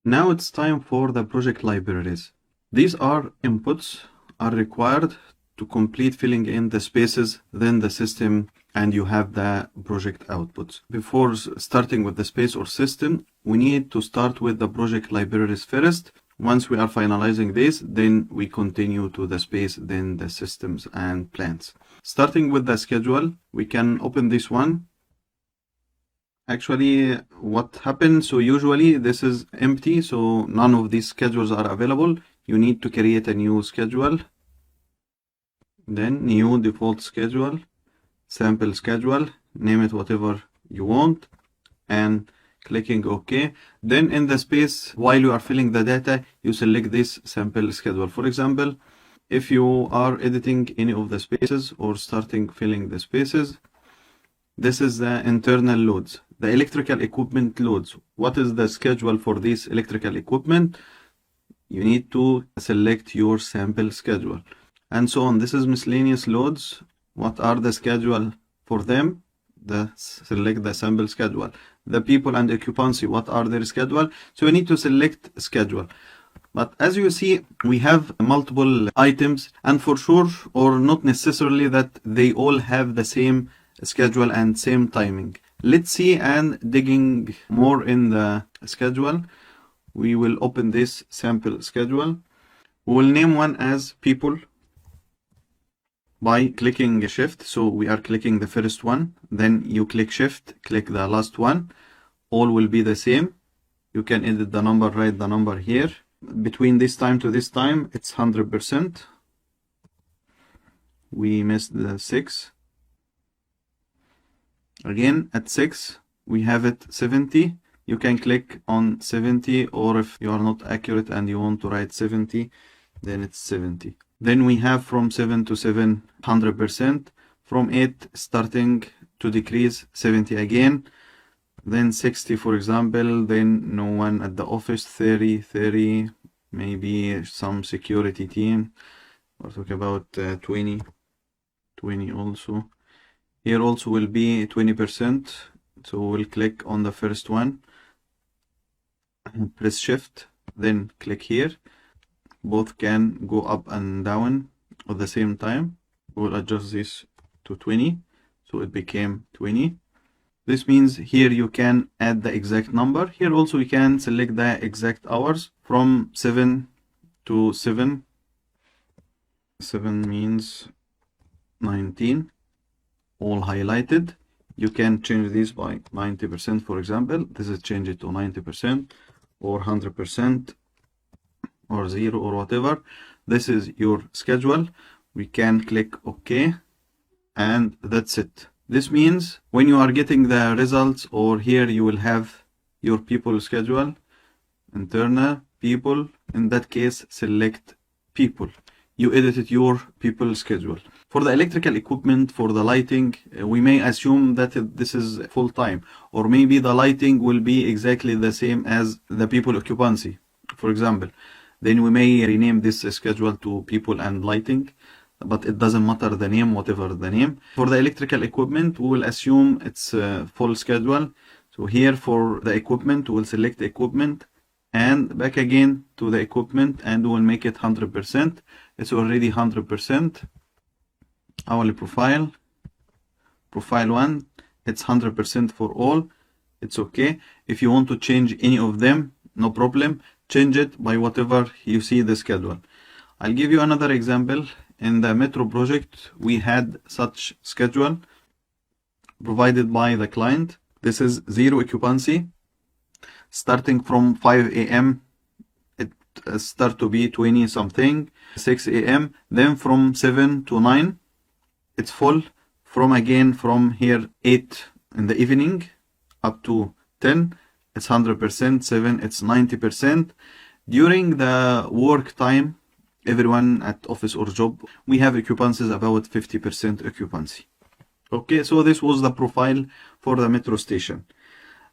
Now it's time for the project libraries. These are inputs are required to complete filling in the spaces within the system, and you have the project outputs. Before starting with the space or system, we need to start with the project libraries first. Once we are finalizing this, then we continue to the space, then the systems and plans. Starting with the schedule, we can open this one. Actually, what happens, so usually this is empty, so none of these schedules are available. You need to create a new schedule, then new default schedule, sample schedule, name it whatever you want, and clicking OK. Then in the space, while you are filling the data, you select this sample schedule. For example, if you are editing any of the spaces or starting filling the spaces, this is the internal loads, the electrical equipment loads. What is the schedule for this electrical equipment? You need to select your sample schedule, and so on. This is miscellaneous loads. What are the schedule for them? Select the sample schedule. The people and occupancy, what are their schedule? So we need to select schedule. But as you see, we have multiple items, and for sure, or not necessarily that they all have the same schedule and same timing. Let's see, and digging more in the schedule, we will open this sample schedule. We will name one as people by clicking shift. So we are clicking the first one, then you click shift, click the last one. All will be the same. You can edit the number, write the number here. Between this time to this time, it's 100%. We missed the 6. Again, at 6, we have it 70. You can click on 70, or if you are not accurate and you want to write 70, then it's 70. Then we have from 7 to 7, 100%. From 8, starting to decrease, 70 again. Then 60, for example, then no one at the office, 30, maybe some security team. We're talking about 20 also. Here also will be 20%. So we'll click on the first one, press shift, then click here. Both can go up and down at the same time. We'll adjust this to 20, so it became 20. This means here you can add the exact number. Here also you can select the exact hours from 7 to 7. 7 means 19, all highlighted. You can change this by 90%, for example. This is change it to 90% or 100% or 0 or whatever. This is your schedule. We can click OK, and that's it. This means when you are getting the results, or here you will have your people schedule, internal people. In that case, select people. You edited your people schedule. For the electrical equipment, for the lighting, we may assume that this is full time, or maybe the lighting will be exactly the same as the people occupancy, for example. Then we may rename this schedule to people and lighting, but it doesn't matter the name, whatever the name. For the electrical equipment, we will assume it's full schedule. So here for the equipment, we will select the equipment and back again to the equipment, and we'll make it 100%. It's already 100%. Hourly profile 1, it's 100% for all. It's okay. If you want to change any of them, no problem. Change it by whatever you see the schedule. I'll give you another example. In the Metro project, we had such schedule provided by the client. This is 0 occupancy. Starting from 5 a.m. it start to be 20 something, 6 a.m. Then from 7 to 9 it's full. From here 8 in the evening up to 10 it's 100%, 7 it's 90%. During the work time, everyone at office or job, we have occupancies about 50% occupancy. Okay, so this was the profile for the metro station.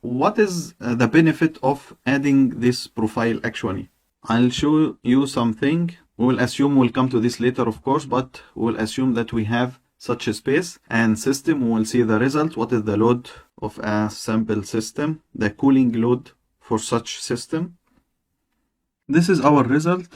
What is the benefit of adding this profile actually? I'll show you something. We'll assume, we'll come to this later of course, but we'll assume that we have such a space and system. We will see the result. What is the load of a sample system, the cooling load for such system. This is our result.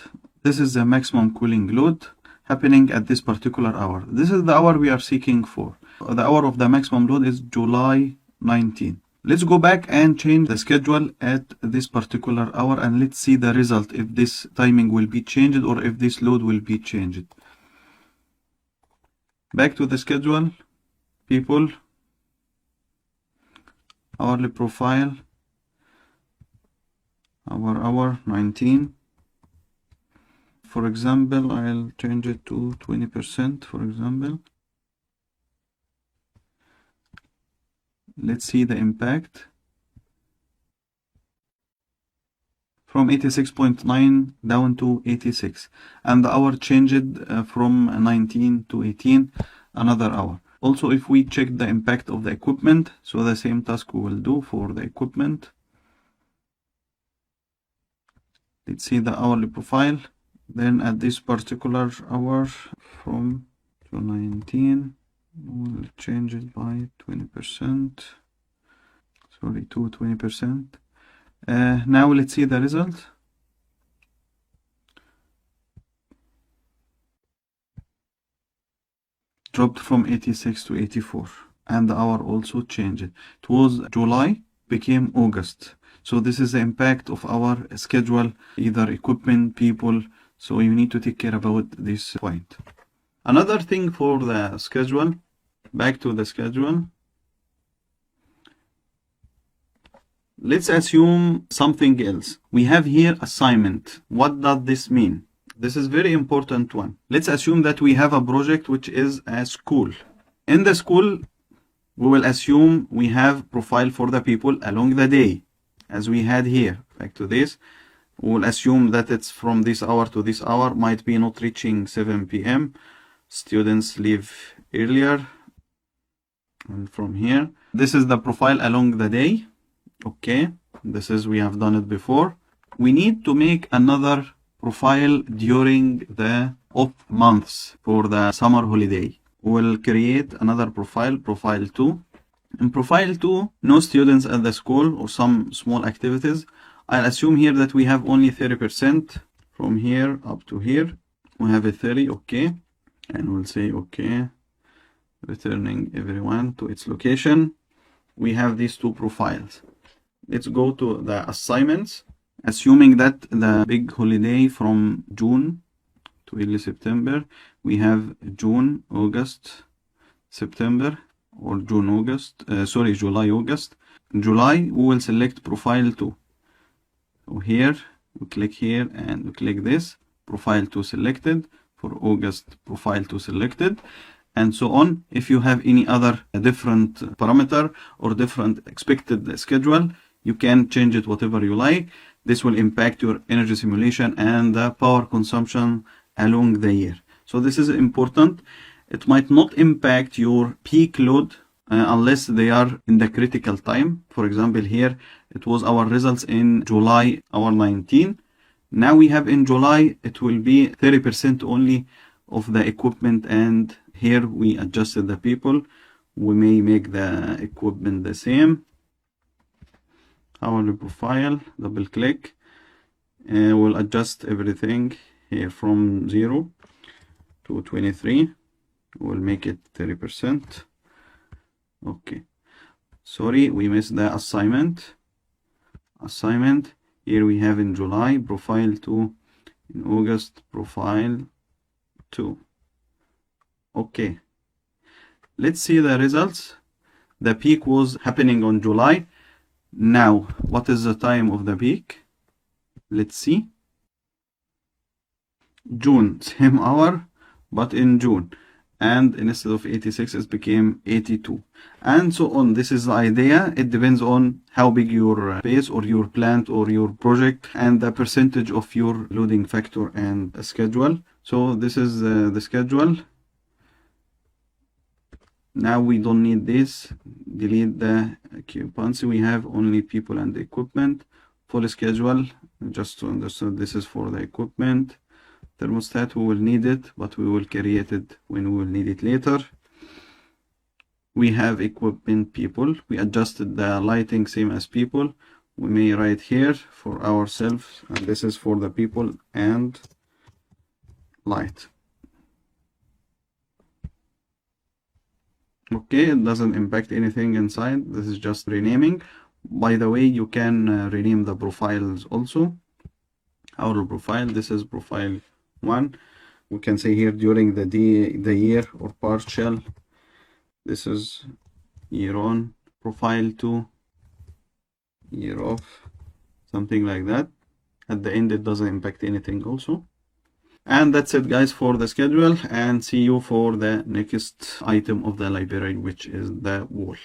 This is the maximum cooling load happening at this particular hour. This is the hour we are seeking for. The hour of the maximum load is July 19. Let's go back and change the schedule at this particular hour, and let's see the result, if this timing will be changed or if this load will be changed. Back to the schedule, people, hourly profile, our hour 19. For example, I'll change it to 20%, for example. Let's see the impact. From 86.9 down to 86, and the hour changed from 19 to 18, another hour. Also, if we check the impact of the equipment, so the same task we will do for the equipment. Let's see the hourly profile. Then at this particular hour from 19, we'll change it by 20%. Sorry, to 20%. Now let's see the result. Dropped from 86 to 84, and the hour also changed. It was July, became August. So this is the impact of our schedule, either equipment, people. So you need to take care about this point. Another thing for the schedule, back to the schedule. Let's assume something else. We have here assignment. What does this mean? This is very important one. Let's assume that we have a project which is a school. In the school, we will assume we have profile for the people along the day, as we had here. Back to this, we will assume that it's from this hour to this hour, might be not reaching 7 p.m. Students leave earlier. And from here, this is the profile along the day. Okay, this is, we have done it before. We need to make another profile during the off months for the summer holiday. We'll create another profile, profile 2. In profile 2, no students at the school or some small activities. I'll assume here that we have only 30% from here up to here. We have a 30, okay. And we'll say, okay, returning everyone to its location. We have these two profiles. Let's go to the assignments. Assuming that the big holiday from June to early September, we have June, August, September, or June, August, July, August. In July, we will select profile 2. So here, we click here and we click this, profile 2 selected. For August, profile 2 selected, and so on. If you have any other different parameter or different expected schedule, you can change it whatever you like. This will impact your energy simulation and the power consumption along the year. So this is important. It might not impact your peak load unless they are in the critical time. For example, here it was our results in July, hour 19. Now we have in July, it will be 30% only of the equipment, and here we adjusted the people. We may make the equipment the same. Hourly profile, double click, and we'll adjust everything here from 0 to 23. We'll make it 30%. Okay, sorry, we missed the assignment. Here we have in July, profile 2, in August, profile 2. Okay, let's see the results. The peak was happening on July. Now, what is the time of the peak? Let's see. June, same hour, but in June. And instead of 86, it became 82. And so on. This is the idea. It depends on how big your base or your plant or your project and the percentage of your loading factor and schedule. So this is the schedule. Now we don't need this. Delete the occupancy. We have only people and equipment. Full schedule. Just to understand, this is for the equipment. Thermostat, we will need it, but we will create it when we will need it later. We have equipment, people. We adjusted the lighting same as people. we may write here for ourselves, and this is for the people and light. Okay, it doesn't impact anything inside. This is just renaming. By the way, you can rename the profiles also. Our profile, this is profile 1. We can say here during the year or partial. This is year on. Profile 2, year off, something like that. At the end, it doesn't impact anything also. And that's it, guys, for the schedule, and see you for the next item of the library, which is the wall.